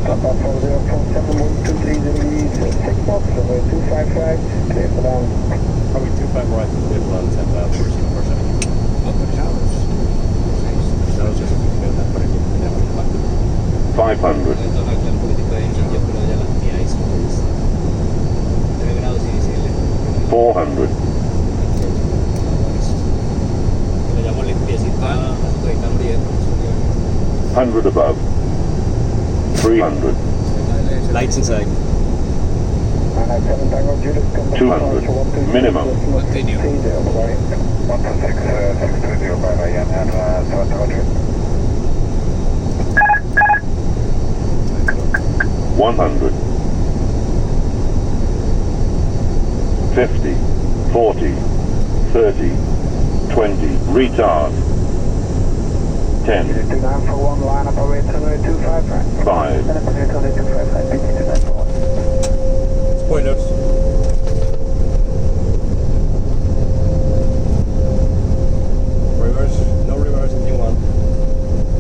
Papa 4047 degrees, 6 knots, runway 255, clear for down. Runway 25 right, clear for down, 10,000, 470. That was just a quick note that put it in the 500. 400. 100 above. 300. Lights inside. 200. Minimum. Continue. 126, 620 by Ryan and 700. 100. 50. 40. 30. 20. Retard. 10. 29 for 1, line up